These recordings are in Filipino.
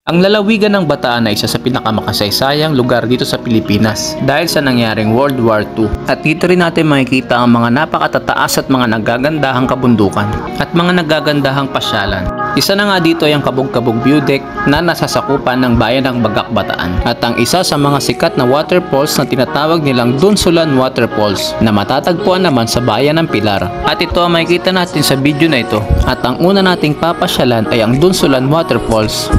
Ang lalawigan ng Bataan ay isa sa pinakamakasaysayang lugar dito sa Pilipinas dahil sa nangyaring World War II. At dito rin natin makikita ang mga napakatataas at mga nagagandahang kabundukan at mga nagagandahang pasyalan. Isa na nga dito ay ang Kabog-Kabog View Deck na nasasakupan ng bayan ng Bagak, Bataan. At ang isa sa mga sikat na waterfalls na tinatawag nilang Dunsulan Waterfalls na matatagpuan naman sa bayan ng Pilar. At ito ang makikita natin sa video na ito. At ang una nating papasyalan ay ang Dunsulan Waterfalls.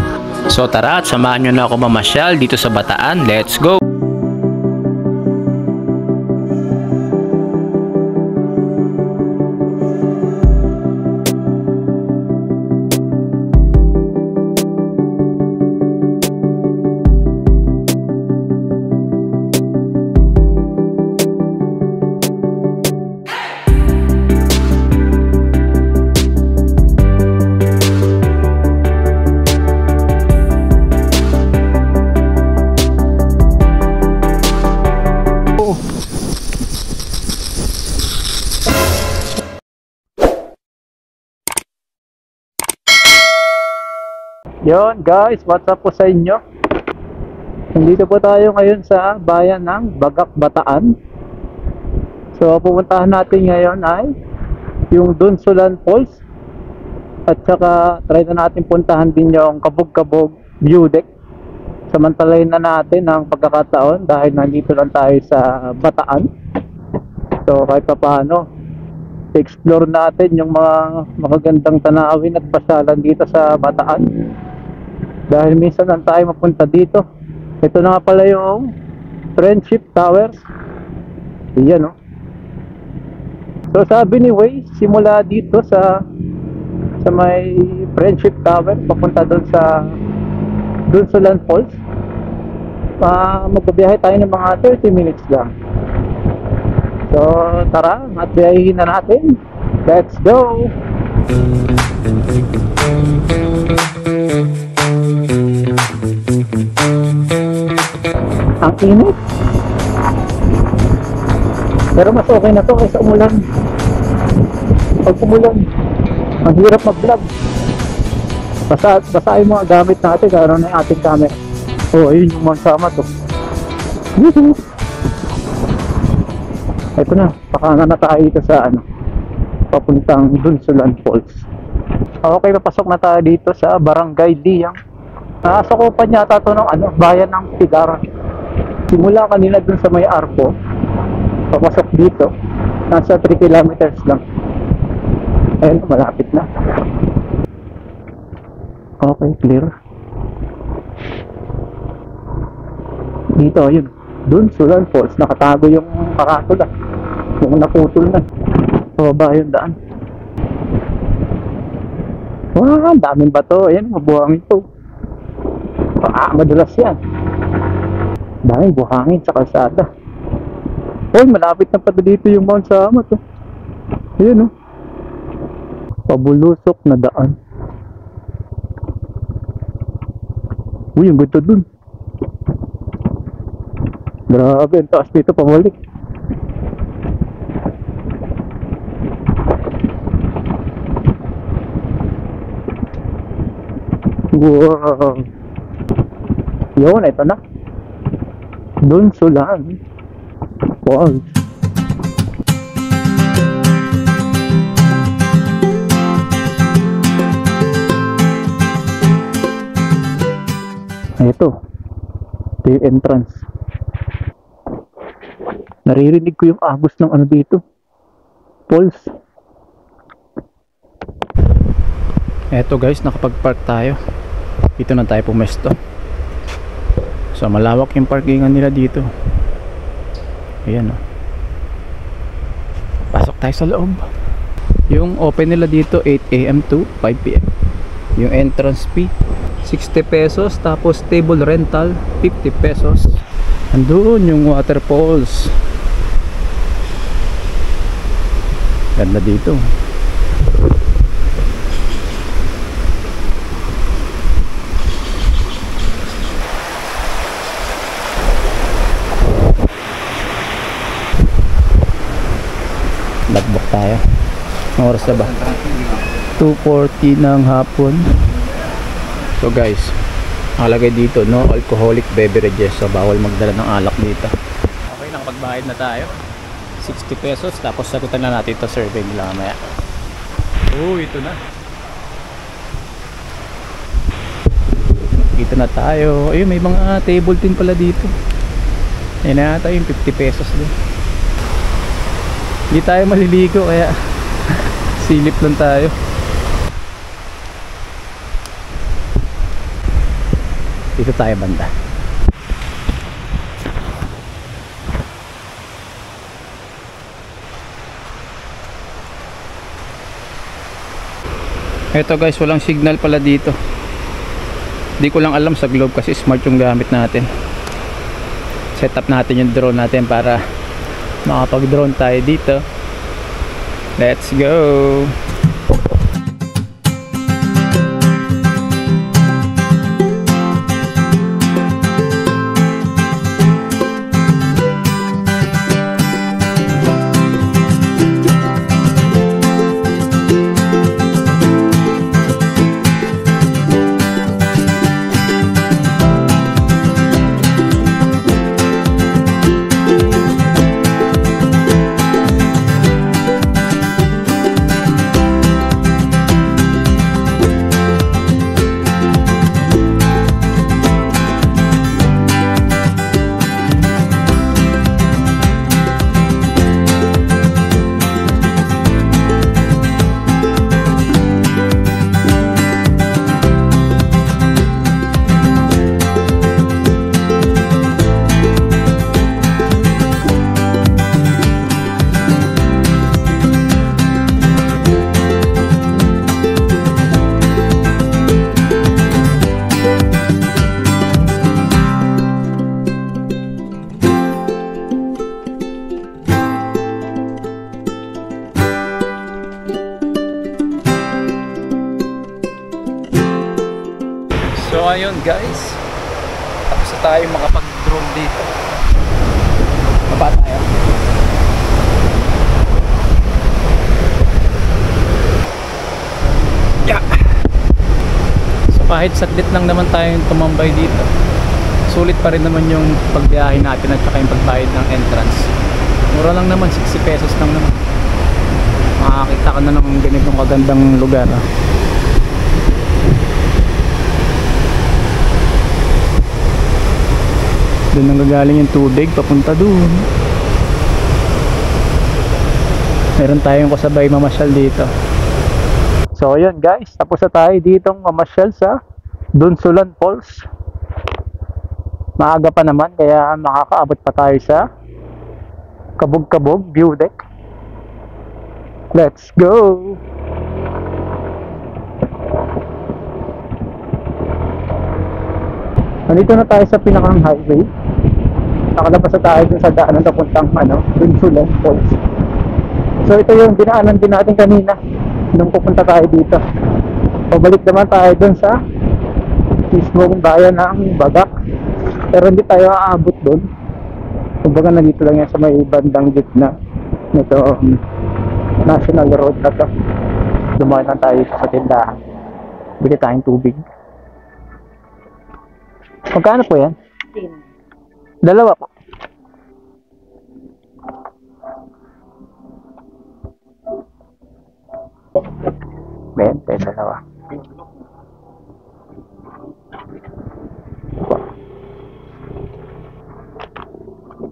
So tara at samahan nyo na ako mamasyal dito sa Bataan. Let's go! Yon guys, what's up po sa inyo? Nandito po tayo ngayon sa bayan ng Bagak, Bataan. So pupuntahan natin ngayon ay yung Dunsulan Falls. At saka try na natin puntahan din yung Kabog-Kabog View Deck. Samantalayin na natin ang pagkakataon dahil nandito lang tayo sa Bataan. So kahit pa paano, explore natin yung mga magagandang tanawin at pasyalan dito sa Bataan. Dahil minsan lang tayo mapunta dito. Ito na nga pala yung Friendship Towers. Ayan, oh. So sabi ni Way, simula dito sa may Friendship Tower papunta doon sa Dunsulan Falls. Magbabiyahe tayo ng mga 30 minutes lang. So tara, at biyahin na natin. Let's go! Ang init. Pero mas okay na to kaysa umulan. Pag umulan, ang hirap mag-vlog. Basa yung mga gamit natin, karoon na yung ating camera. Oh, ayun yung mga sama to. Ito na, pakanga na tayo dito sa papuntang Dunsulan Falls. Okay, papasok na tayo dito sa Barangay Diyang. Nasakupan yata ito ng bayan ng Pilar. Simula kanina dun sa may Arpo, papasok dito, nasa 3 kilometers lang. Ayun, malapit na. Okay, clear. Dito, ayun, Dunsulan Falls. Nakatago yung karatula, yung naputol na. Pababa yung daan. Wow, daming bato. Ayan, mabuhangin to. Madulas yan. Daming buhangin sa kalsada. Oh, malapit na pa dito yung Mount Samat, oh. Ayan, oh. Pabulusok na daan. Uy, ang ganda dun. Grabe, ang taas dito pabalik. Wow. Yun, ito na. Dunsulan Falls. Ito yung entrance. Naririnig ko yung agos ng dito. Falls. Eto guys, nakapag-park tayo. Dito na tayo pumesto. So malawak yung parkingan nila dito. Ayan, oh. Pasok tayo sa loob. Yung open nila dito 8 AM to 5 PM. Yung entrance fee 60 pesos. Tapos table rental 50 pesos. Andun yung waterfalls. Ganda dito. Lagbok tayo. Ang oras na ba? 2:40 ng hapon. So guys, Nakalagay dito, no alcoholic beverages. So bawal magdala ng alak dito. Okay, nakapagbayad na tayo. 60 pesos. Tapos sagutan na natin ito survey nila mamaya. Oh, ito na. Dito na tayo. Ayun, may mga table din pala dito. Ayun na yata yung 50 pesos din. Hindi tayo maliligo kaya silip lang tayo. Dito tayo banda. Eto guys, walang signal pala dito. Di ko lang alam sa Globe kasi smart yung gamit natin. Set up natin yung drone natin para makapag drone tayo dito. Let's go. So ayun guys, tapos na tayo makapag-drone dito. Baba tayo. Yeah. So kahit saglit lang naman tayong tumambay dito, sulit pa rin naman yung pagbiyahe natin at saka yung pagbayad ng entrance. Mura lang naman, 60 pesos lang naman. Makakita ka na ng ganitong kagandang lugar. Doon nanggagaling yung tubig papunta doon. Meron tayong kasabay mamasyal dito. So yun guys, tapos na tayo ditong mamasyal sa Dunsulan Falls. Maaga pa naman kaya makakaabot pa tayo sa Kabog-Kabog View Deck. Let's go! Nandito na tayo sa pinakang highway. Nakalabas na tayo dun sa daanan papuntang Dunsulan Falls. So ito yung dinaanan din natin kanina nung pupunta tayo dito. Pabalik naman tayo dun sa mismong bayan ng Bagak. Pero hindi tayo aabot dun. Kumbaga nandito lang yan sa may bandang gitna nito national road na to. Dumaan lang tayo sa tindahan. Bili tayong tubig. Magkano po yan? Dalawa po. Bente, dalawa.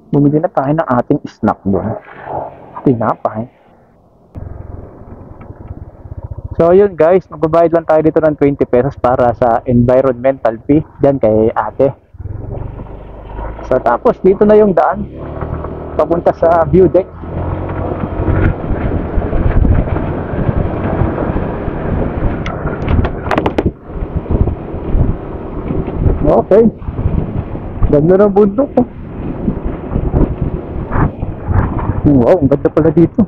Bumili na tayo ng ating snack doon. Tinapay. So yun guys, magbabayad lang tayo dito ng 20 pesos para sa environmental fee dyan kay ate. So tapos dito na yung daan papunta sa view deck. Okay, ganda ng bundok oh. Wow, ang ganda pala dito.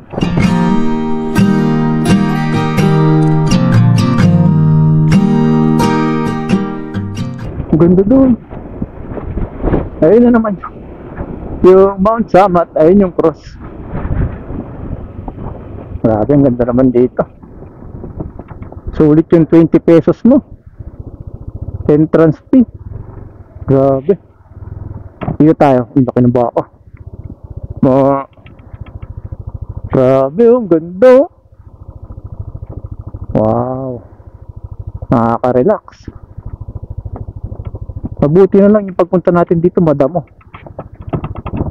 Ang ganda doon. Ayun na naman yung Mount Samat. Ayun yung cross. Grabe, ang ganda naman dito. Sulit yung 20 pesos mo. Entrance fee. Grabe. Dito tayo. Ang laki ng baka. Grabe, ang ganda. Wow. Nakaka-relax. Mabuti na lang yung pagpunta natin dito, madamo.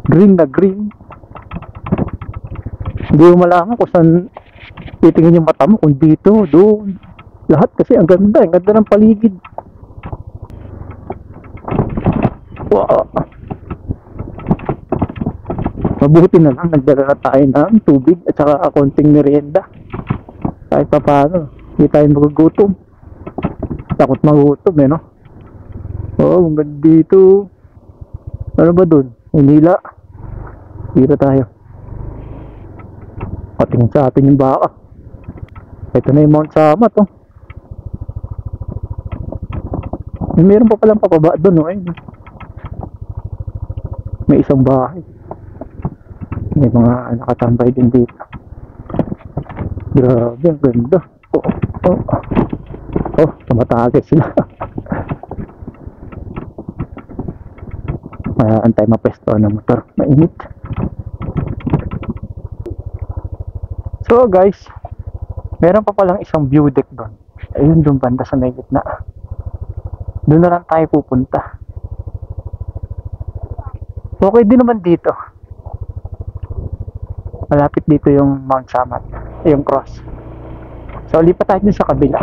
Green na green. Hindi mo malaman kung saan titingin yung mata mo. Kung dito, doon. Lahat kasi ang ganda. Ang ganda ng paligid. Wow. Mabuti na lang nagdala na tayo ng tubig at saka konting merienda. Kahit pa paano, hindi tayo magugutom. Takot magutom no? Oo, ang ganda dito. Ano ba dun? Unila. Dito tayo. Patingin sa atin yung baka. Ito na yung Mount Samat Mayroon pa palang papaba dun Ayun. May isang bahay. May mga nakatambay din dito. Grabe, ang ganda. Tumatagay sila. Antay mapesto ng motor. Mainit. So guys, meron pa palang isang view deck doon. Ayun doon banda sa may gitna. Doon na lang tayo pupunta. Okay din naman dito. Malapit dito yung Mount Samat, yung cross. So lipat tayo dun sa kabila.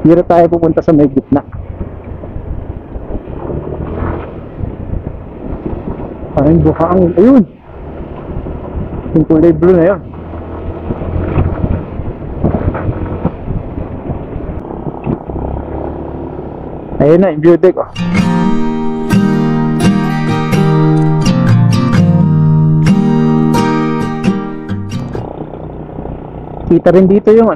Dito tayo pupunta sa may gitna. Parang buhangin. Ayun! Yung kulay blue na yun. Ayun na, yung view deck Kita rin dito yung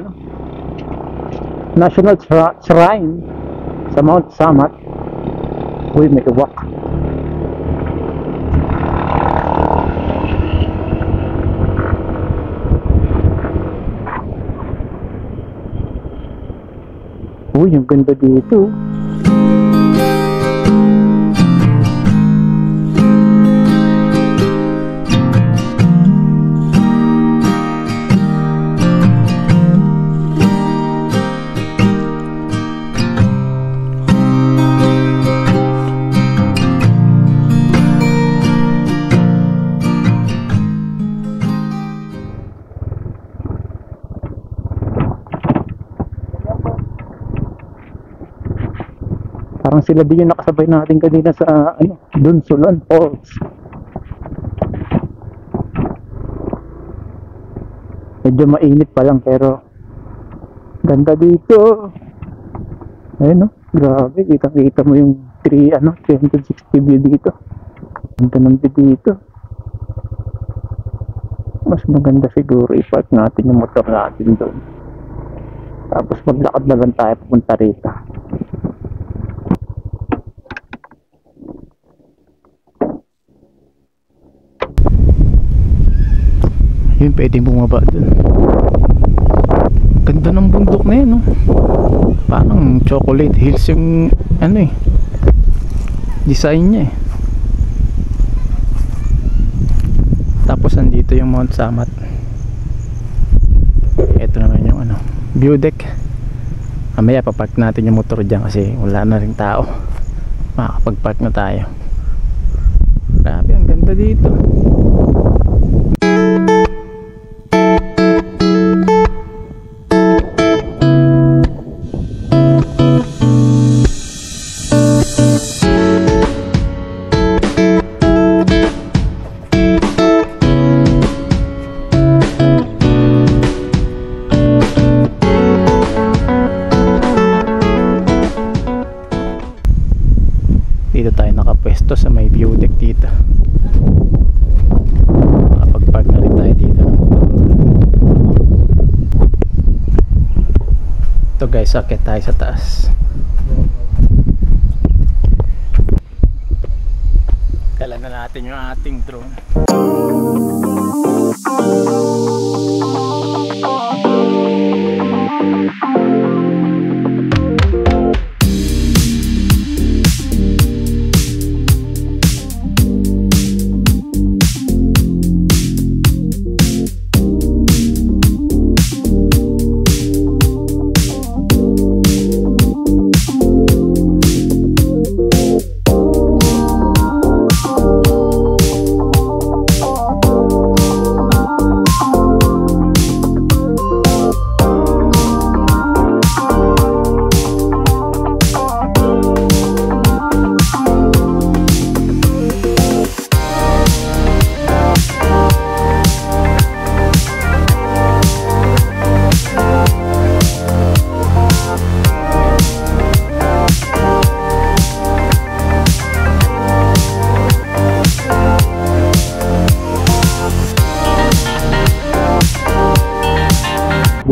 National Shrine sa Mount Samat. Uy, may uwak. Uy, yung ganda dito. Parang sila din yung nakasabay natin kanina sa Dunsulan Falls. Medyo mainit pa lang pero ganda dito. Ayun grabe, kita mo yung 360 view dito. Ganda ng view dito. Mas maganda siguro i-park natin yung motor natin doon. Tapos maglakad na lang tayo pupunta rito. Yun, pwedeng bumaba dun. Ganda ng bundok na yun Parang chocolate hills yung design niya Tapos andito yung Mount Samat. Ito naman yung view deck. Mamaya papark natin yung motor dyan kasi wala na rin tao. Makakapag-park na tayo. Grabe, ang ganda dito. Dito tayo nakapwesto sa may view deck dito. Makapag-park na rin tayo dito ng motor. Ito guys, akit tayo sa taas. Dala na natin yung ating drone.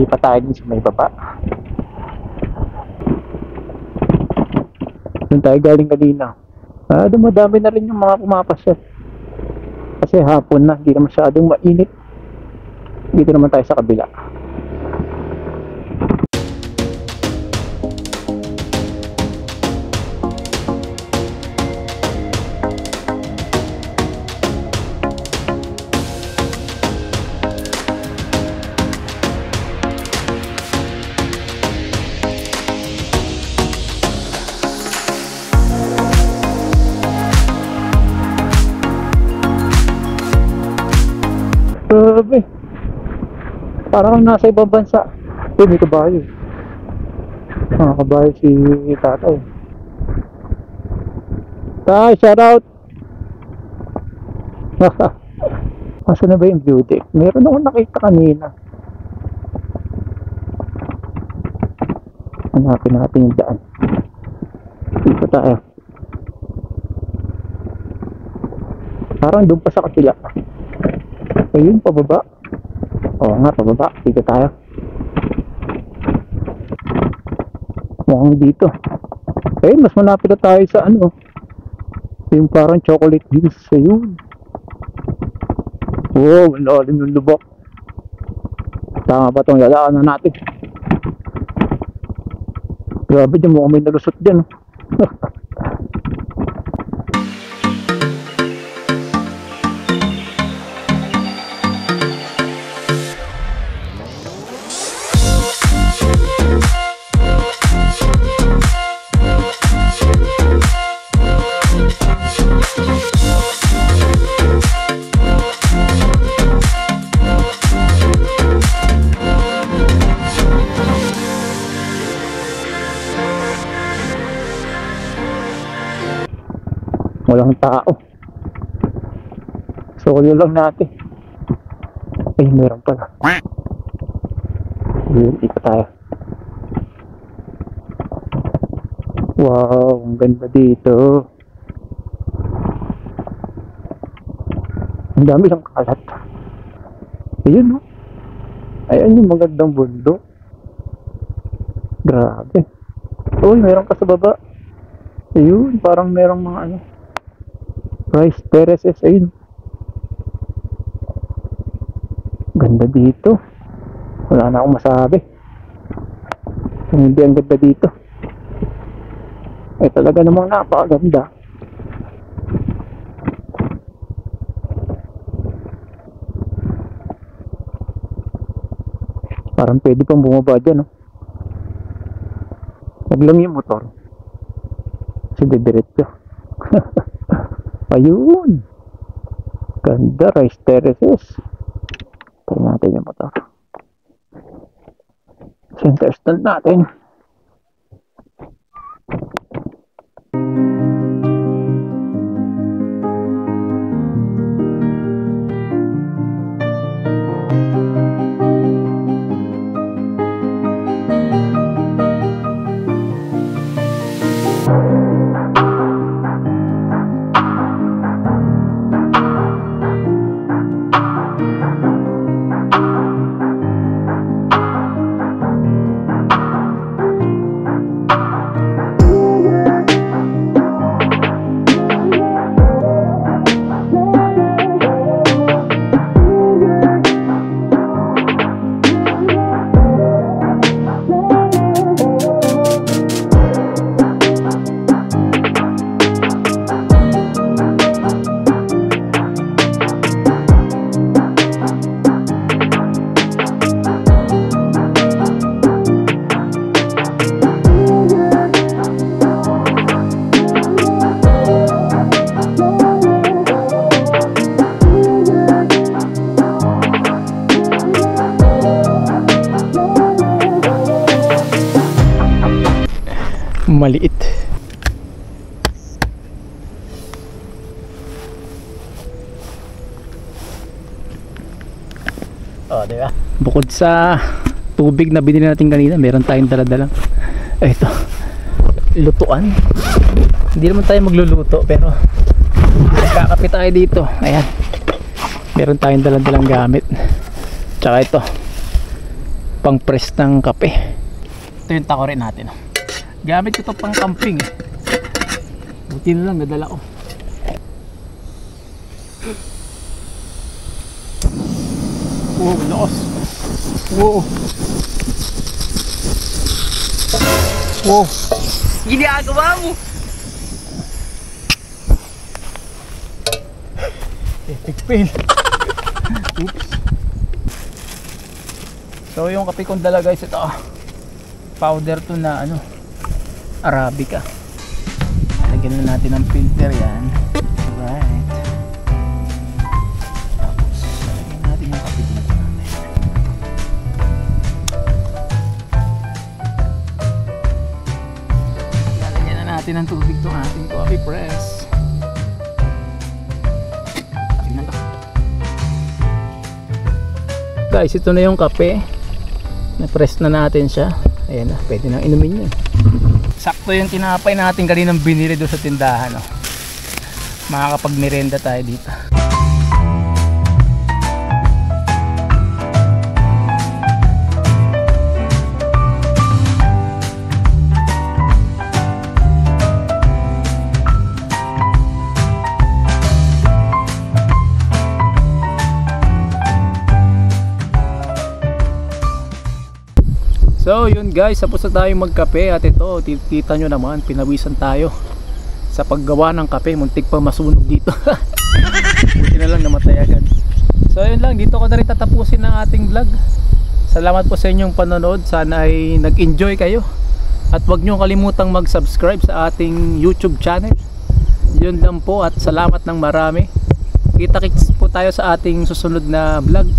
Lipat tayo din sa may baba. Doon tayo galing kanina. Dumadami na rin yung mga pumapasyal. Kasi hapon na, hindi na masyadong mainit. Dito naman tayo sa kabila. Grabe. Parang nasa ibang bansa. May kabayo. Kabayo si tatay. Tay, shout out. Asa na ba yung beauty? Meron akong nakita kanina. Hanapin natin yung daan. Dito tayo. Parang doon pa sa kabila. Ayun, pababa. Oo nga, pababa. Dito tayo. Mukhang dito. Ayun, mas malapit na tayo sa ano. Yung parang chocolate hills. Ayun. Wow, malalim yung lubak. Tama ba itong lalaanan natin? Grabe dyan, mukhang may nalusot dyan. Walang tao. Solo lang natin. Ay, meron pala. Yun, ito tayo. Wow, ang ganda dito. Ang dami lang kalat. Ayun, no? Ayan yung magandang bundok. Grabe. Uy, meron ka sa baba. Ayun, parang merong mga ano, rice terraces. Ayun, ganda dito. Wala na akong masabi. Hindi ang ganda dito. Talaga namang napakaganda. Parang pwede pang bumaba dyan, no? Huwag lang yung motor. Kasi didiretso. Ayun. Ganda, rice terraces. Tingnan natin yung motor. Center stand natin. Maliit. Oh, diba? Bukod sa tubig na binili natin kanina, meron tayong dala-dalang ito, lutuan. Hindi naman tayo magluluto, pero magkakape tayo dito. Ayan, meron tayong dala-dalang gamit. Tsaka ito, pang press ng kape. Ito yung takore natin. Gamit ko ito pang camping. Buti na lang nadala ko. Oh, laos. Wow. Wow. Ginagawa mo. Epic fail. Oops. So yung kape kong dala guys, ito powder to na ano, Arabica. Lagyan na natin ng filter yan. Right. Tapos lagyan natin yung kape dito natin. Lalagyan na natin ng tubig itong ating coffee press. Guys, ito na yung kape. Na-press na natin siya. Ayan na, pwede nang inumin yun. Sakto yung tinapay natin kaninang binili doon sa tindahan. Oh. Makakapag-merenda tayo dito. So yun guys, tapos na tayo magkape at ito, kita nyo naman, pinawisan tayo sa paggawa ng kape. Muntik pa masunog dito. Buti na lang namatay agad. So yun lang, dito ko na rin tatapusin ang ating vlog. Salamat po sa inyong panonood. Sana ay nag-enjoy kayo. At huwag nyo kalimutang mag-subscribe sa ating YouTube channel. Yun lang po at salamat ng marami. Kita-kits po tayo sa ating susunod na vlog.